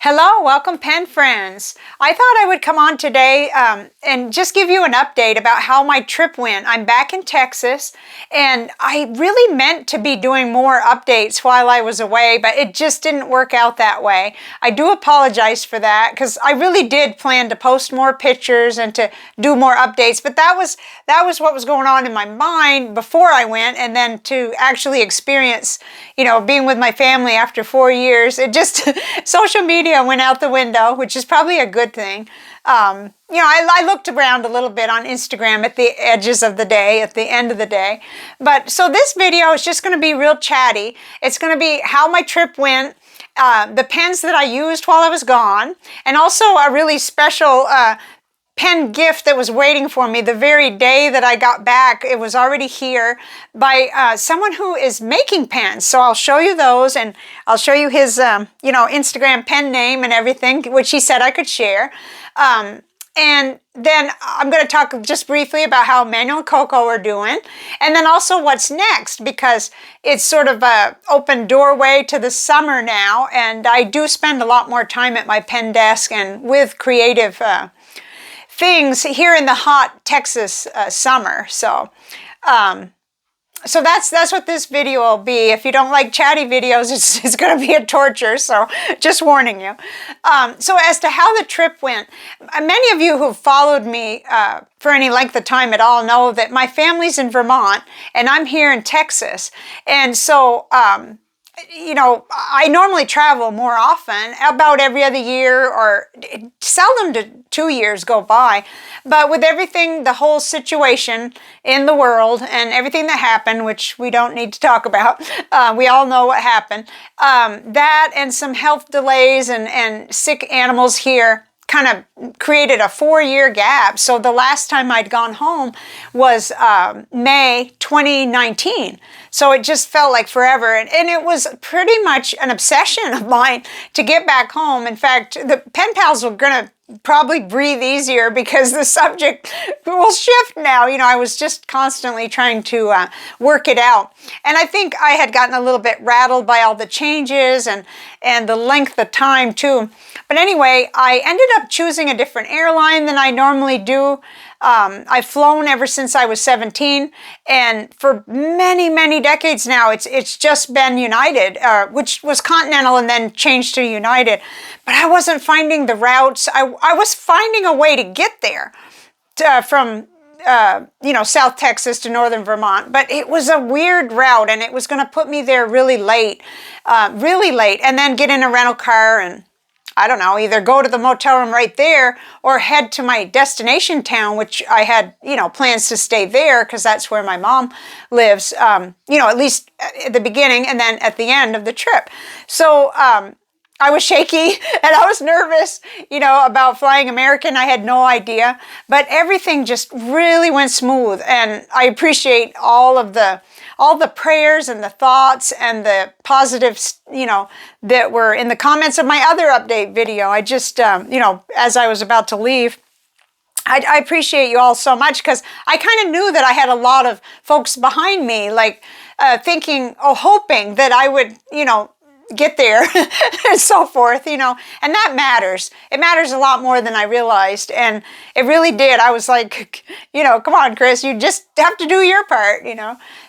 Hello, welcome pen friends. I thought I would come on today and just give you an update about how my trip went. I'm back in Texas and I really meant to be doing more updates while I was away, but it just didn't work out that way. I do apologize for that because I really did plan to post more pictures and to do more updates, but that was what was going on in my mind before I went, and then to actually experience, being with my family after 4 years, it just, social media went out the window, which is probably a good thing. I looked around a little bit on Instagram at the edges of the day, at the end of the day. But so this video is just going to be real chatty. It's going to be how my trip went, the pens that I used while I was gone, and also a really special pen gift that was waiting for me the very day that I got back. It was already here by someone who is making pens. So I'll show you those, and I'll show you his, Instagram pen name and everything, which he said I could share. And then I'm going to talk just briefly about how Manuel and Coco are doing, and then also what's next, because it's sort of an open doorway to the summer now, and I do spend a lot more time at my pen desk and with creative things here in the hot Texas summer. So that's what this video will be. If you don't like chatty videos, it's going to be a torture, so just warning you. So as to how the trip went, many of you who've followed me for any length of time at all know that my family's in Vermont and I'm here in Texas. And so I normally travel more often, about every other year, or seldom to 2 years go by. But with everything, the whole situation in the world and everything that happened, which we don't need to talk about, we all know what happened, that and some health delays and sick animals here kind of created a 4-year gap. So the last time I'd gone home was May 2019. So it just felt like forever. And it was pretty much an obsession of mine to get back home. In fact, the pen pals were going to probably breathe easier because the subject will shift now. I was just constantly trying to work it out. And I think I had gotten a little bit rattled by all the changes and the length of time too. But anyway, I ended up choosing a different airline than I normally do. I've flown ever since I was 17, and for many, many decades now, it's just been United, which was Continental and then changed to United. But I wasn't finding the routes. I was finding a way to get there from South Texas to northern Vermont, but it was a weird route, and it was going to put me there really late, and then get in a rental car and, I don't know, either go to the motel room right there or head to my destination town, which I had, plans to stay there because that's where my mom lives, at least at the beginning and then at the end of the trip. So I was shaky and I was nervous, about flying American. I had no idea, but everything just really went smooth. And I appreciate all the prayers and the thoughts and the positives, that were in the comments of my other update video. I just, as I was about to leave, I appreciate you all so much, because I kind of knew that I had a lot of folks behind me, like hoping that I would, get there and so forth, and that matters. It matters a lot more than I realized, and it really did. I was like, come on, Chris, you just have to do your part,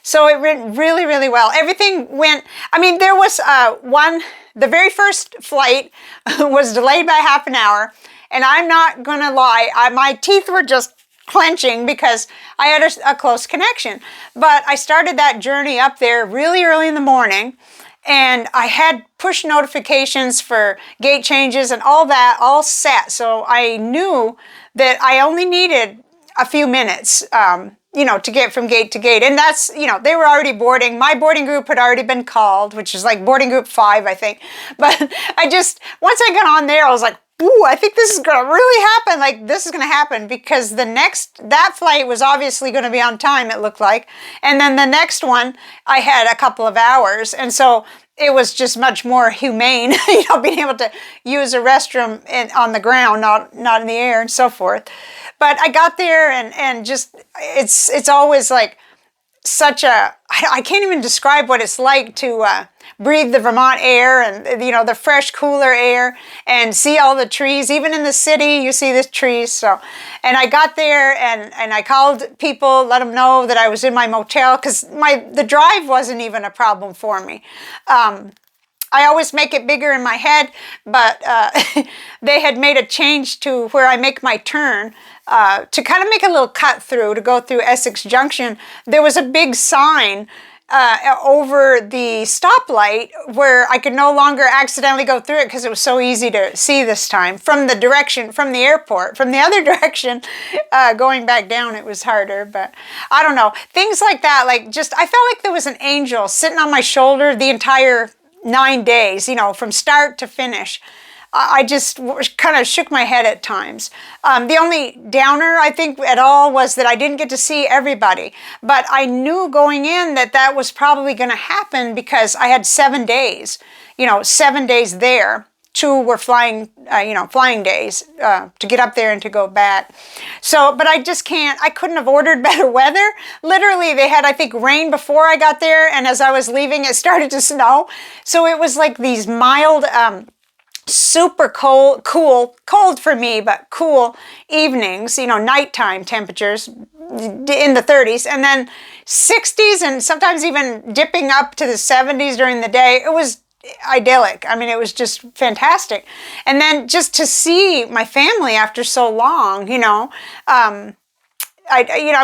So it went really, really well. Everything went, there was the very first flight was delayed by half an hour, and I'm not gonna lie, my teeth were just clenching because I had a close connection. But I started that journey up there really early in the morning, and I had push notifications for gate changes and all that all set. So I knew that I only needed a few minutes, to get from gate to gate. And that's, they were already boarding. My boarding group had already been called, which is like boarding group 5, I think. But once I got on there, I was like, ooh, I think this is going to really happen. Like, this is going to happen, because that flight was obviously going to be on time, it looked like. And then the next one, I had a couple of hours. And so it was just much more humane, being able to use a restroom on the ground, not in the air and so forth. But I got there and just, it's always like I can't even describe what it's like to breathe the Vermont air and, you know, the fresh, cooler air and see all the trees. Even in the city, you see the trees. So, and I got there and I called people, let them know that I was in my motel because the drive wasn't even a problem for me. I always make it bigger in my head, but they had made a change to where I make my turn to kind of make a little cut through to go through Essex Junction. There was a big sign over the stoplight where I could no longer accidentally go through it because it was so easy to see this time from the direction, from the airport. From the other direction, going back down, it was harder, but I don't know. Things like that, like just, I felt like there was an angel sitting on my shoulder the entire 9 days, you know, from start to finish. I just kind of shook my head at times. The only downer, I think, at all was that I didn't get to see everybody. But I knew going in that that was probably going to happen because I had 7 days, you know, 7 days there. 2 were flying, flying days to get up there and to go back. So, but I just can't, I couldn't have ordered better weather. Literally, they had, I think, rain before I got there. And as I was leaving, it started to snow. So it was like these mild, super cold for me, but cool evenings, you know, nighttime temperatures in the 30s and then 60s and sometimes even dipping up to the 70s during the day. It was idyllic. I mean, it was just fantastic. And then just to see my family after so long, you know, I'm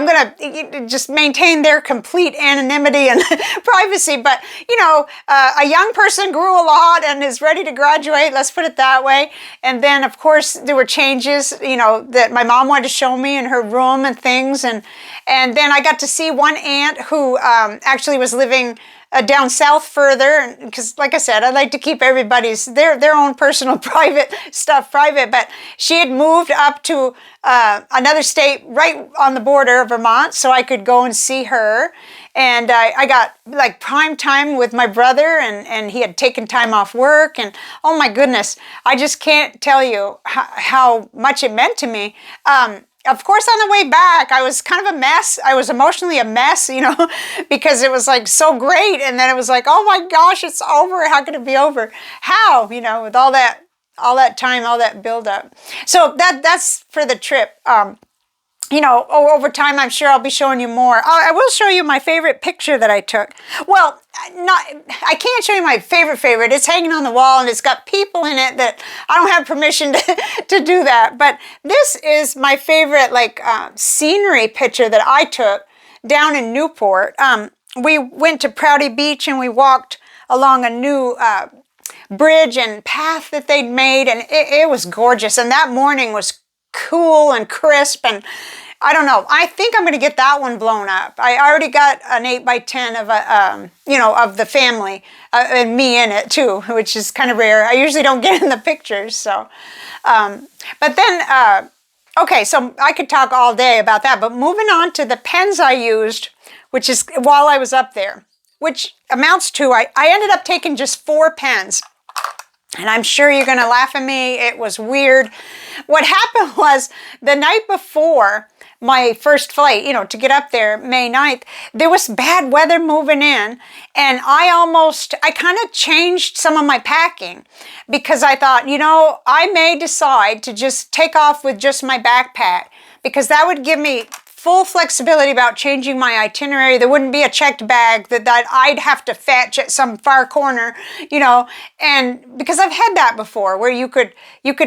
going to just maintain their complete anonymity and privacy. But, you know, a young person grew a lot and is ready to graduate. Let's put it that way. And then, of course, there were changes, you know, that my mom wanted to show me in her room and things. And then I got to see one aunt who actually was living down south further, because like I said, I like to keep everybody's their own personal private stuff private, but she had moved up to another state right on the border of Vermont, so I could go and see her. And I got like prime time with my brother, and he had taken time off work, and oh my goodness, I just can't tell you how much it meant to me. Of course, on the way back, I was kind of a mess. I was emotionally a mess, you know, because it was like so great. And then it was like, oh my gosh, it's over. How could it be over? How, you know, with all that time, all that build up. So that's for the trip. You know, over time, I'm sure I'll be showing you more. I will show you my favorite picture that I took. Well, I can't show you my favorite. It's hanging on the wall and it's got people in it that I don't have permission to do that. But this is my favorite, like, scenery picture that I took down in Newport. We went to Prouty Beach and we walked along a new bridge and path that they'd made, and it was gorgeous. And that morning was cool and crisp, and I don't know. I think I'm going to get that one blown up. I already got an 8x10 of of the family and me in it too, which is kind of rare. I usually don't get in the pictures. So, but then, okay, so I could talk all day about that. But moving on to the pens I used, which is while I was up there, which amounts to I ended up taking just 4 pens. And I'm sure you're going to laugh at me. It was weird. What happened was the night before my first flight, you know, to get up there, May 9th, there was bad weather moving in. And I kind of changed some of my packing because I thought, you know, I may decide to just take off with just my backpack because that would give me full flexibility about changing my itinerary. There wouldn't be a checked bag that I'd have to fetch at some far corner, you know, and because I've had that before where you could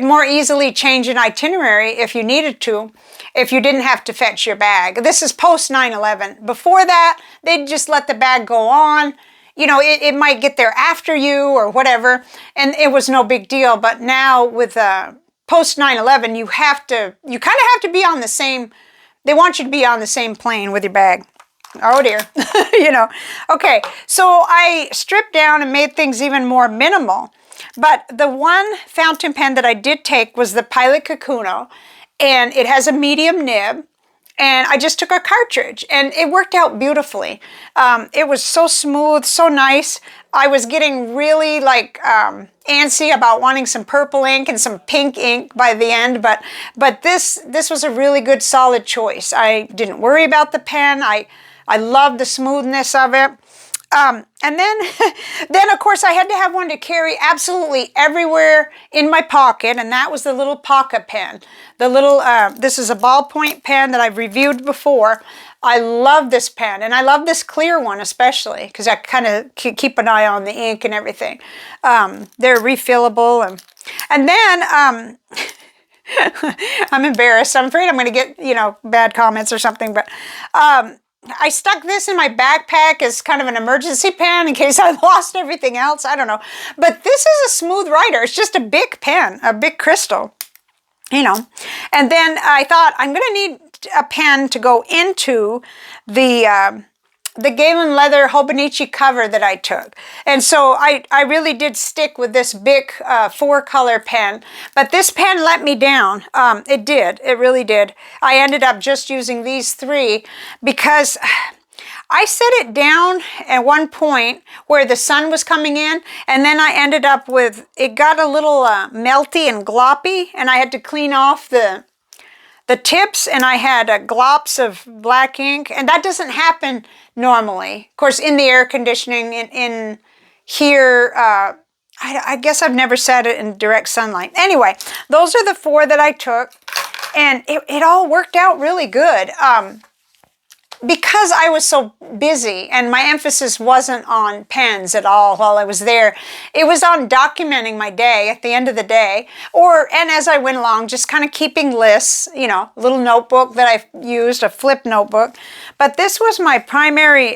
more easily change an itinerary if you needed to, if you didn't have to fetch your bag. This is post 9/11. Before that, they'd just let the bag go on. You know, it might get there after you or whatever, and it was no big deal. But now with post 9/11, you kind of have to be on the same. They want you to be on the same plane with your bag. Oh dear, you know. Okay, so I stripped down and made things even more minimal. But the one fountain pen that I did take was the Pilot Kakuno, and it has a medium nib. And I just took a cartridge, and it worked out beautifully. It was so smooth, so nice. I was getting really like antsy about wanting some purple ink and some pink ink by the end, but this was a really good, solid choice. I didn't worry about the pen. I loved the smoothness of it. And then, then of course I had to have one to carry absolutely everywhere in my pocket, and that was the little pocket pen. The little, this is a ballpoint pen that I've reviewed before. I love this pen, and I love this clear one especially because I kind of keep an eye on the ink and everything. They're refillable, and then I'm embarrassed. I'm afraid I'm going to get, you know, bad comments or something, but I stuck this in my backpack as kind of an emergency pen in case I lost everything else. I don't know. But this is a smooth writer. It's just a big pen, a big crystal, you know. And then I thought I'm going to need a pen to go into the Galen leather Hobonichi cover that I took. And so I really did stick with this big 4-color pen, but this pen let me down. It did. It really did. I ended up just using these 3 because I set it down at one point where the sun was coming in, and then I ended up with, it got a little melty and gloppy, and I had to clean off the tips, and I had glops of black ink, and that doesn't happen normally. Of course, in the air conditioning in here, I guess I've never set it in direct sunlight. Anyway, those are the 4 that I took, and it all worked out really good. Because I was so busy and my emphasis wasn't on pens at all while I was there, it was on documenting my day at the end of the day, and as I went along, just kind of keeping lists, you know, a little notebook that I used, a flip notebook. But this was my primary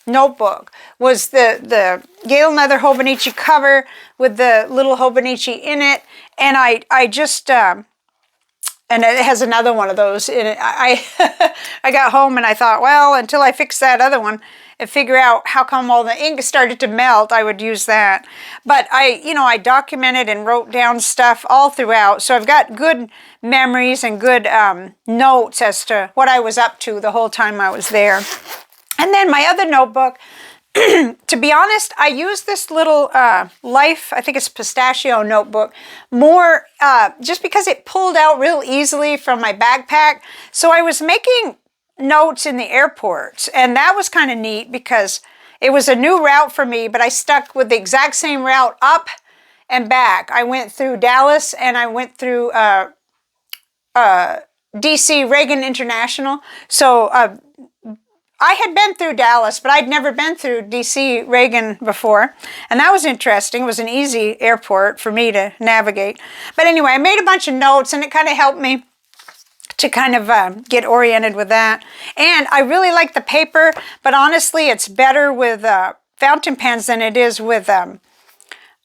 notebook, was the Galen leather Hobonichi cover with the little Hobonichi in it, and I just... and it has another one of those in it. I got home and I thought, well, until I fix that other one and figure out how come all the ink started to melt, I would use that. But I documented and wrote down stuff all throughout. So I've got good memories and good notes as to what I was up to the whole time I was there. And then my other notebook, to be honest, I used this little Life, I think it's pistachio notebook, more just because it pulled out real easily from my backpack. So I was making notes in the airports, and that was kind of neat because it was a new route for me, but I stuck with the exact same route up and back. I went through Dallas, and I went through DC Reagan International. So I had been through Dallas, but I'd never been through DC Reagan before, and that was interesting. It was an easy airport for me to navigate. But anyway, I made a bunch of notes, and it kind of helped me to kind of get oriented with that. And I really like the paper, but honestly, it's better with fountain pens than it is with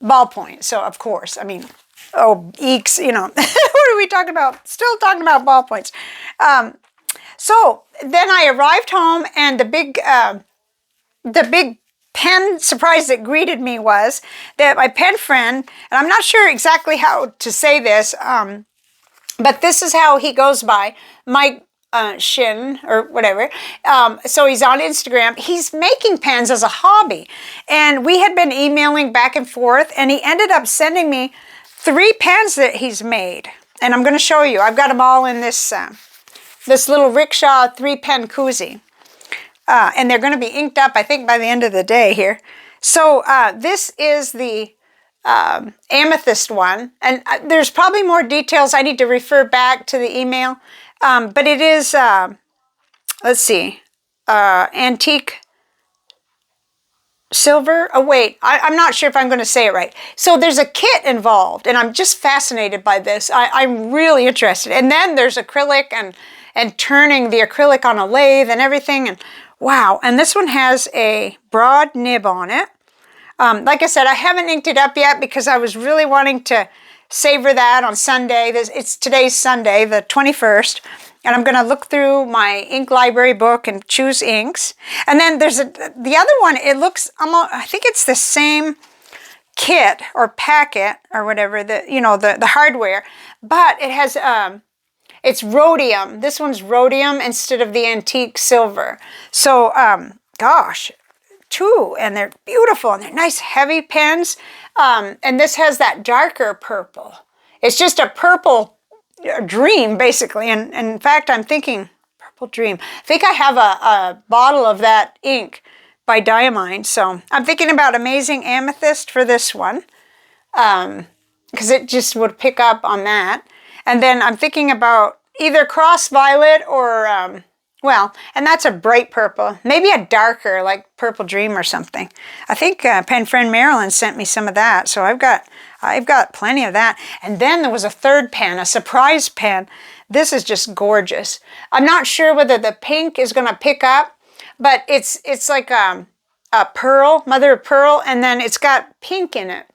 ballpoint. So, of course, I mean, oh, eeks, you know, what are we talking about? Still talking about ballpoints. So then I arrived home, and the big pen surprise that greeted me was that my pen friend, and I'm not sure exactly how to say this, but this is how he goes by, Mike Shin or whatever. So he's on Instagram. He's making pens as a hobby, and we had been emailing back and forth, and he ended up sending me 3 pens that he's made, and I'm going to show you. I've got them all in this little rickshaw 3-pen koozie. And they're going to be inked up, I think, by the end of the day here. So this is the amethyst one. And there's probably more details. I need to refer back to the email. But it is, let's see, antique silver. Oh, wait, I'm not sure if I'm going to say it right. So there's a kit involved, and I'm just fascinated by this. I'm really interested. And then there's acrylic and turning the acrylic on a lathe and everything. And wow. And this one has a broad nib on it. Like I said, I haven't inked it up yet because I was really wanting to savor that on Sunday. Today's Sunday, the 21st. And I'm going to look through my ink library book and choose inks. And then there's the other one. It looks almost, I think it's the same kit or packet or whatever, the hardware, but it has, it's rhodium. This one's rhodium instead of the antique silver. So, gosh, 2, and they're beautiful, and they're nice heavy pens. And this has that darker purple. It's just a purple dream, basically. And in fact, I'm thinking, purple dream. I think I have a bottle of that ink by Diamine. So I'm thinking about Amazing Amethyst for this one, because it just would pick up on that. And then I'm thinking about either Cross Violet or, well, and that's a bright purple, maybe a darker, like Purple Dream or something. I think pen friend Marilyn sent me some of that, so I've got plenty of that. And then there was a third pen, a surprise pen. This is just gorgeous. I'm not sure whether the pink is going to pick up, but it's like a pearl, mother of pearl, and then it's got pink in it.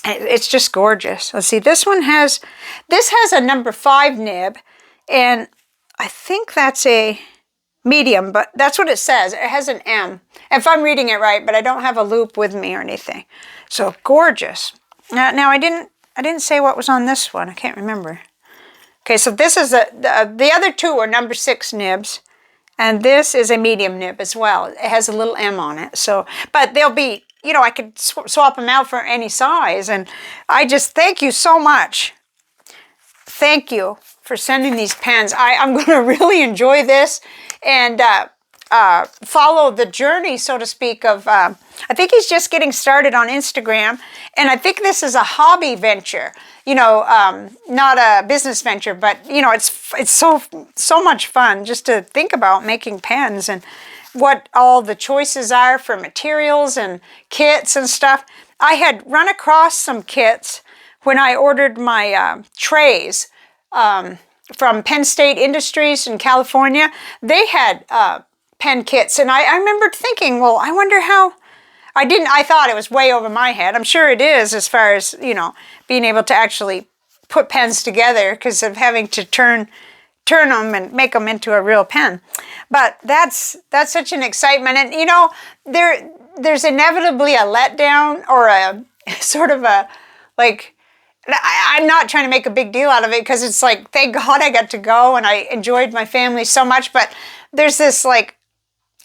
It's just gorgeous. Let's see, this has a number 5 nib, and I think that's a medium, but that's what it says. It has an M, if I'm reading it right, but I don't have a loop with me or anything. So gorgeous. Now I didn't say what was on this one. I can't remember. Okay, so this is the other two are number 6 nibs, and this is a medium nib as well. It has a little M on it. So, but they'll be, you know, I could swap them out for any size, and I just thank you so much. Thank you for sending these pens. I'm going to really enjoy this and follow the journey, so to speak, of, I think he's just getting started on Instagram, and I think this is a hobby venture, you know, not a business venture, but, you know, it's so much fun just to think about making pens and what all the choices are for materials and kits and stuff. I had run across some kits when I ordered my trays from Penn State Industries in California. They had pen kits, and I remembered thinking, well, I wonder how. I thought it was way over my head. I'm sure it is, as far as, you know, being able to actually put pens together because of having to turn them and make them into a real pen. But that's such an excitement, and you know, there's inevitably a letdown or a sort of a, like, I'm not trying to make a big deal out of it because it's like, thank God I got to go and I enjoyed my family so much, but there's this, like,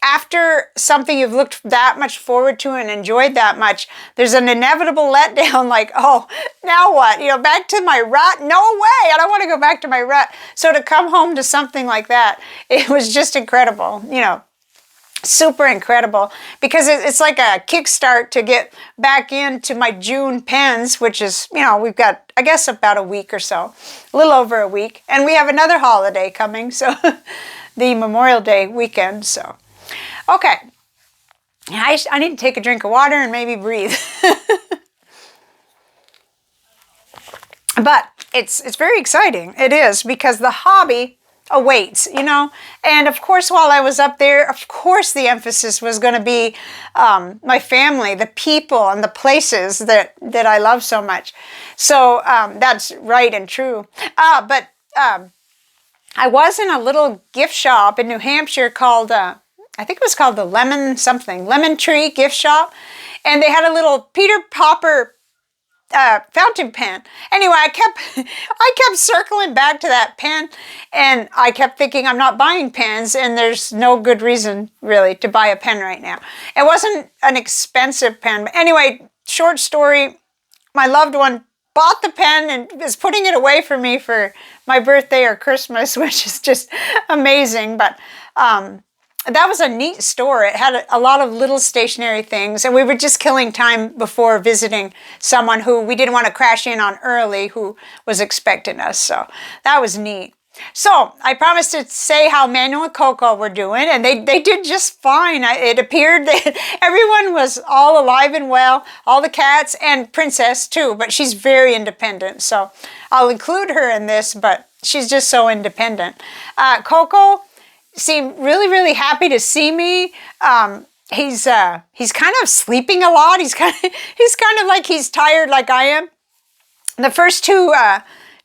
after something you've looked that much forward to and enjoyed that much, there's an inevitable letdown, like, oh, now what? You know, back to my rut? No way, I don't want to go back to my rut. So to come home to something like that, it was just incredible, you know, super incredible, because it's like a kickstart to get back into my June pens, which is, you know, we've got, I guess, about a week or so, a little over a week, and we have another holiday coming, so the Memorial Day weekend, so. Okay, I need to take a drink of water and maybe breathe. But it's very exciting. It is, because the hobby awaits, you know. And of course, while I was up there, of course the emphasis was going to be my family, the people, and the places that I love so much. So that's right and true. But I was in a little gift shop in New Hampshire called, I think it was called the Lemon Tree Gift Shop. And they had a little Peter Popper fountain pen. Anyway, I kept circling back to that pen, and I kept thinking, I'm not buying pens, and there's no good reason really to buy a pen right now. It wasn't an expensive pen. But anyway, short story, my loved one bought the pen and is putting it away for me for my birthday or Christmas, which is just amazing. But that was a neat store. It had a lot of little stationary things, and we were just killing time before visiting someone who we didn't want to crash in on early, who was expecting us. So that was neat. So I promised to say how Manuel and Coco were doing, and they did just fine. It appeared that everyone was all alive and well, all the cats, and Princess too, but she's very independent. So I'll include her in this, but she's just so independent. Coco seemed really, really happy to see me. He's kind of sleeping a lot. He's kind of like he's tired like I am. The first 2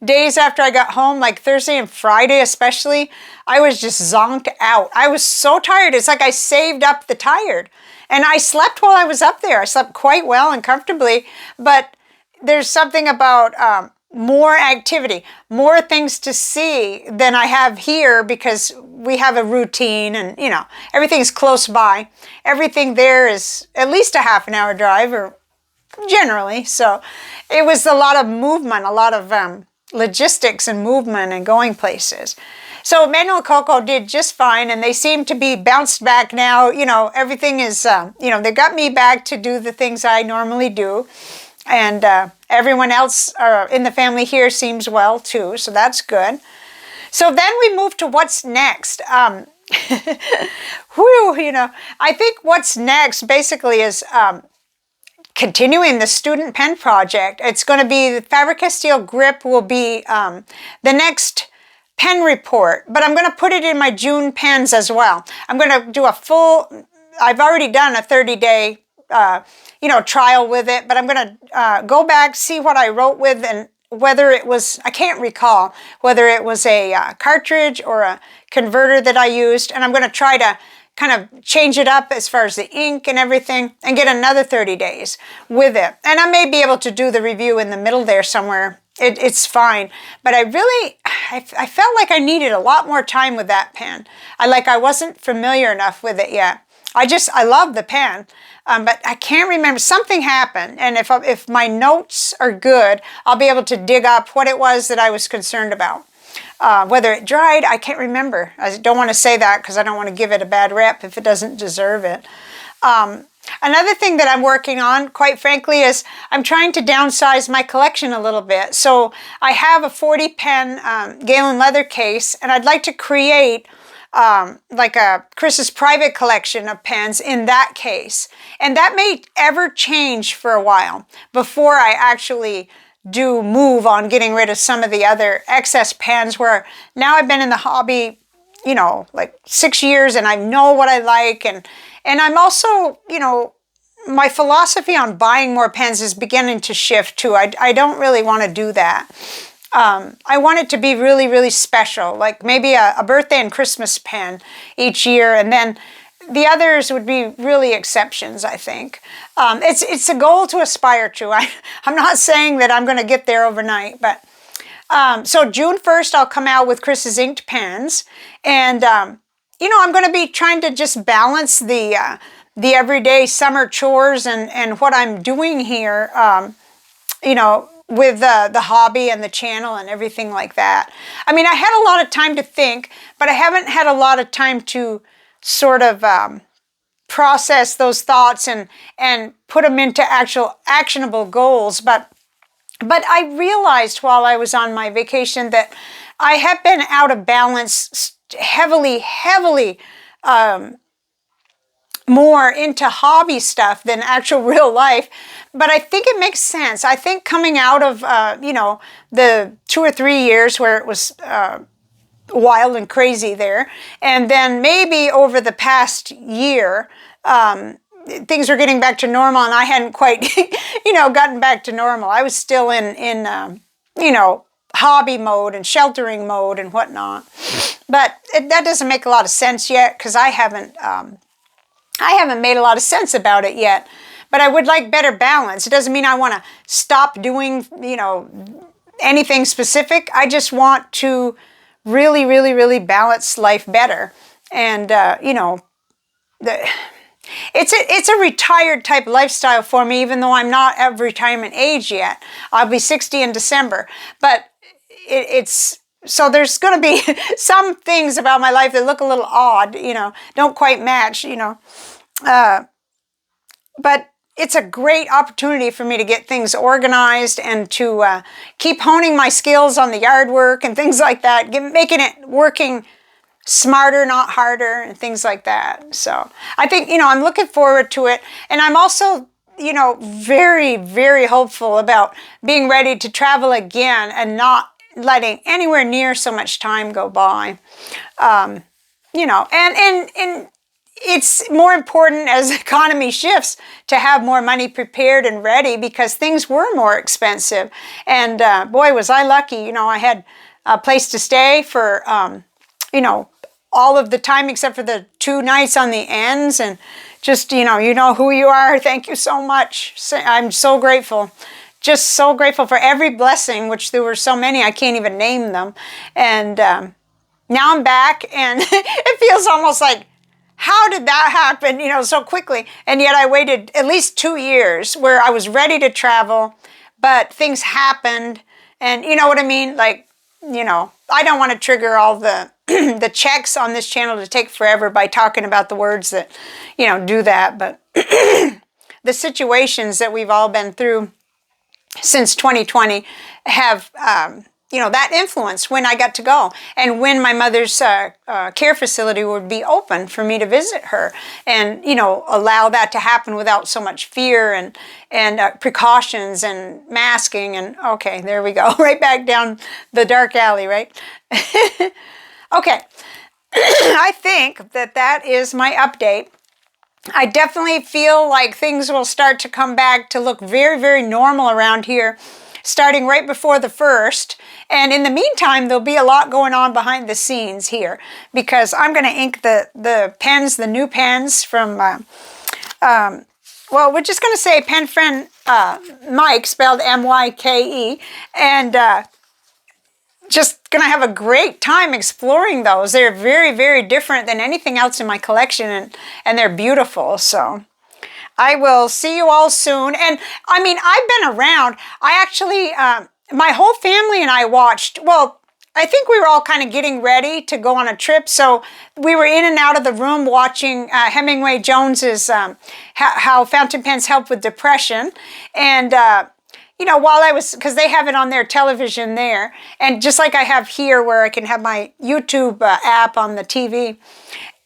days after I got home, like Thursday and Friday especially, I was just zonked out. I was so tired. It's like I saved up the tired. And I slept while I was up there. I slept quite well and comfortably, but there's something about more activity, more things to see than I have here, because we have a routine and, you know, everything's close by. Everything there is at least a half-an-hour drive, or generally. So it was a lot of movement, a lot of logistics and movement and going places. So Manuel and Coco did just fine, and they seem to be bounced back now. Everything is, they got me back to do the things I normally do. And everyone else in the family here seems well too, so that's good. So then we move to what's next. I think what's next basically is continuing the student pen project. It's going to be the Faber-Castell grip will be the next pen report, but I'm going to put it in my June pens as well. I'm going to do I've already done a 30-day trial with it, but I'm going to go back, see what I wrote with, and whether it was, I can't recall whether it was a cartridge or a converter that I used, and I'm going to try to kind of change it up as far as the ink and everything and get another 30 days with it. And I may be able to do the review in the middle there somewhere. It's fine, but I felt like I needed a lot more time with that pen. I wasn't familiar enough with it yet. I love the pen, but I can't remember. Something happened, and if my notes are good, I'll be able to dig up what it was that I was concerned about. Whether it dried, I can't remember. I don't want to say that because I don't want to give it a bad rep if it doesn't deserve it. Another thing that I'm working on, quite frankly, is I'm trying to downsize my collection a little bit. So I have a 40 pen Galen leather case, and I'd like to create like a Chris's private collection of pens in that case. And that may ever change for a while before I actually do move on getting rid of some of the other excess pens, where now I've been in the hobby, like 6 years, and I know what I like. And I'm also, my philosophy on buying more pens is beginning to shift too. I don't really want to do that. I want it to be really, really special, like maybe a birthday and Christmas pen each year, and then the others would be really exceptions, I think. It's a goal to aspire to. I'm not saying that I'm going to get there overnight, but so June 1st, I'll come out with Chris's inked pens, and I'm going to be trying to just balance the everyday summer chores and what I'm doing here, with the hobby and the channel and everything like that. I mean, I had a lot of time to think, but I haven't had a lot of time to sort of process those thoughts and put them into actual actionable goals. But I realized while I was on my vacation that I have been out of balance heavily more into hobby stuff than actual real life. But I think it makes sense. I think coming out of, the 2 or 3 years where it was wild and crazy there, and then maybe over the past year, things were getting back to normal, and I hadn't quite, gotten back to normal. I was still in hobby mode and sheltering mode and whatnot. But that doesn't make a lot of sense yet, because I haven't made a lot of sense about it yet. But I would like better balance. It doesn't mean I want to stop doing, anything specific. I just want to really, really, really balance life better. And, it's a retired type lifestyle for me, even though I'm not of retirement age yet. I'll be 60 in December. But so there's going to be some things about my life that look a little odd, don't quite match, but it's a great opportunity for me to get things organized and to keep honing my skills on the yard work and things like that, making it working smarter, not harder, and things like that. So I think, I'm looking forward to it. And I'm also, very, very hopeful about being ready to travel again and not letting anywhere near so much time go by. And it's more important as the economy shifts to have more money prepared and ready, because things were more expensive. And boy, was I lucky. I had a place to stay for, all of the time except for the 2 nights on the ends. And just, you know who you are. Thank you so much. I'm so grateful. Just so grateful for every blessing, which there were so many, I can't even name them. And now I'm back, and it feels almost like, how did that happen, so quickly? And yet I waited at least 2 years where I was ready to travel, but things happened, And you know what I mean? Like, I don't want to trigger all the the checks on this channel to take forever by talking about the words that, do that. But the situations that we've all been through since 2020 have, that influence when I got to go and when my mother's care facility would be open for me to visit her and, allow that to happen without so much fear and precautions and masking. And okay, there we go. Right back down the dark alley, right? Okay. I think that is my update. I definitely feel like things will start to come back to look very, very normal around here, starting right before the 1st. And in the meantime, there'll be a lot going on behind the scenes here because I'm going to ink the pens, the new pens from, we're just going to say pen friend Mike, spelled M-Y-K-E, and just going to have a great time exploring those. They're very, very different than anything else in my collection, and they're beautiful. So I will see you all soon. And I mean, I've been around. I actually, my whole family and I watched, I think we were all kind of getting ready to go on a trip. So we were in and out of the room watching Hemingway Jones's How Fountain Pens Help with Depression. And, while I was, because they have it on their television there, and just like I have here where I can have my YouTube app on the TV.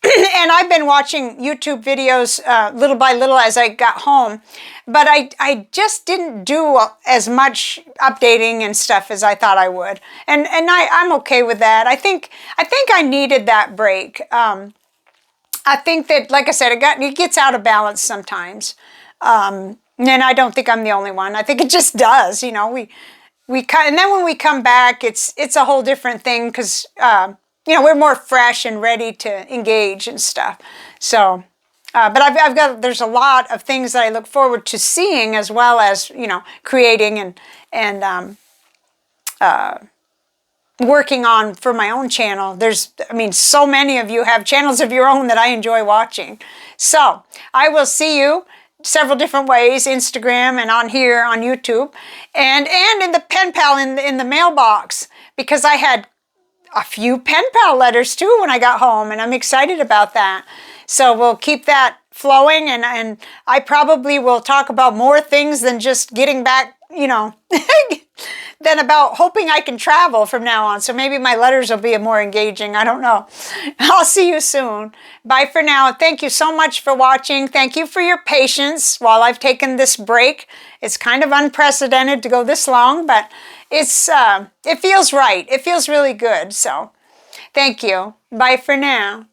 And I've been watching YouTube videos little by little as I got home, but I just didn't do as much updating and stuff as I thought I would, and I'm okay with that. I think I needed that break. I think that, like I said, it gets out of balance sometimes, and I don't think I'm the only one. I think it just does. And then when we come back, it's a whole different thing because. We're more fresh and ready to engage and stuff. So, but there's a lot of things that I look forward to seeing as well as, creating and working on for my own channel. So many of you have channels of your own that I enjoy watching. So I will see you several different ways, Instagram and on here on YouTube and in the pen pal in the mailbox, because I had a few pen pal letters too when I got home, and I'm excited about that. So we'll keep that flowing, and I probably will talk about more things than just getting back, than about hoping I can travel from now on. So maybe my letters will be more engaging. I don't know. I'll see you soon. Bye for now. Thank you so much for watching. Thank you for your patience while I've taken this break. It's kind of unprecedented to go this long, but it feels right. It feels really good. So thank you. Bye for now.